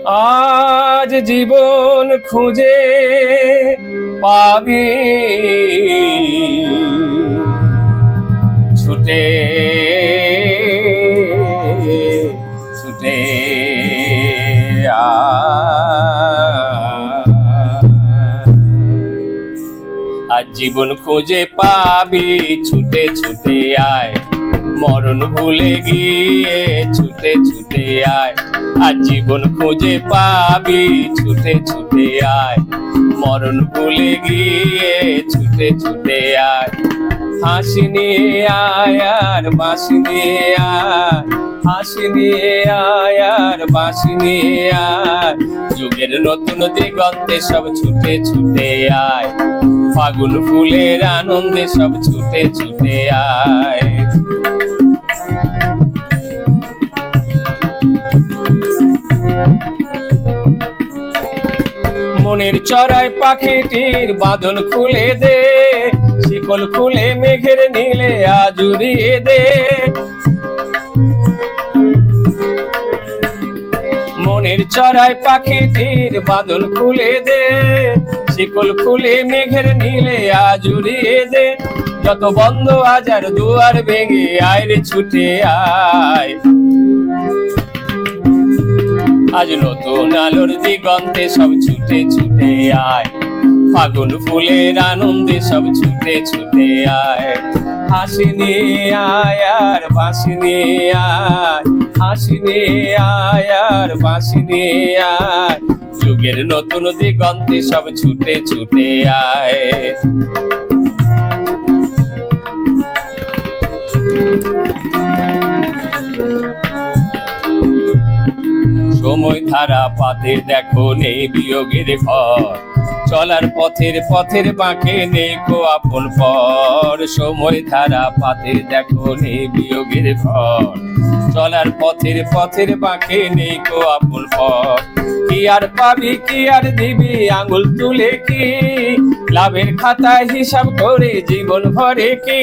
আজ জীবন খুঁজে পাবি ছুটে ছুটে আজ জীবন খুঁজে পাবি ছুটে ছুটে আয়, মরণ ভুলে গিয়ে ছুটে ছুটে আয়। আজ জীবন খুঁজে পাবি ছুটে ছুটে আয়, মরণ ভুলে গিয়ে ছুটে ছুটে আয়। হাসি নিয়ে আয় আর বাঁশি নিয়ে আয়, হাসি নিয়ে আয় আর বাঁশি নিয়ে আয়। যুগের নতুন দিগন্তে সব ছুটে ছুটে আয়, ফাগুন ফুলের আনন্দে সব ছুটে ছুটে আয়। মনের চড়াই পাখিটির বাঁধন খুলে দে, শিকল খুলে মেঘের নীলে আজ উড়িয়ে দে। মনের চড়াই পাখিটির বাঁধন খুলে দে, শিকল খুলে মেঘের নীলে আজ উড়িয়ে দে। যত বন্ধ আজার দুয়ার ভেঙে আয় রে ছুটে আয়, আজ নতুন আলোর দিগন্তে সব ছুটে ছুটে আয়, ফাগুন ফুলের আনন্দে সব ছুটে ছুটে আয়। হাসি নিয়ে আয় আর বাঁশি নিয়ে আয়, হাসি নিয়ে আয় আর বাঁশি নিয়ে আয়। যুগের নতুন দিগন্তে সব ছুটে ছুটে আয়। সময় ধারা পাতে দেখো নেই বিয়োগের ঘর, চলার পথের পথের বাঁকে নেই কো আপন পর। সময় ধারা পাতে দেখো নেই বিয়োগের ঘর, চলার পথের পথের বাঁকে নেই কো আপন পর। কি আর পাবি কি আর দিবি আঙুল তুলে কি, লাভের খাতায় হিসাব করে জীবন ভরে কি।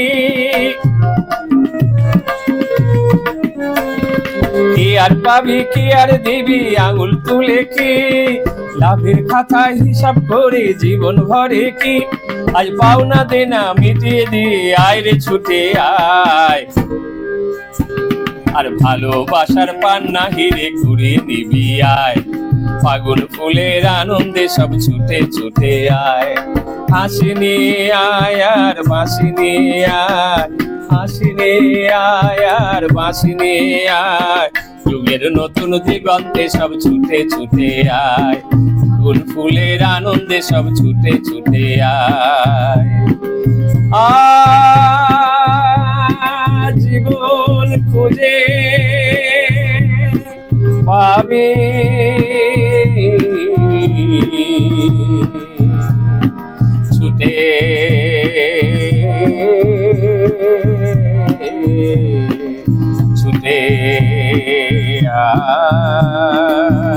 কি আর পাবি কি আর দিবি আঙুল তুলে কি, লাভের খাতায় হিসাব করে জীবন ভরে কি। আজ পাওনা দেনা মিটিয়ে দিয়ে আয় রে ছুটে আয়, আর ভালোবাসার পান্না হিরে ঘুরে নিবি আয়। ফাগুন ফুলের আনন্দে সব ছুটে ছুটে আয়, হাসি নিয়ে আয় আর বাঁশি নিয়ে আয়, হাসি নিয়ে আয় আর বাঁশি নিয়ে আয়। যুগের নতুন দিগন্তে সব ছুটে ছুটে আয়, ফাগুন ফুলের আনন্দে সব ছুটে ছুটে আয়। জীবন খুঁজে পাবি ছুটে ছুটে আয়।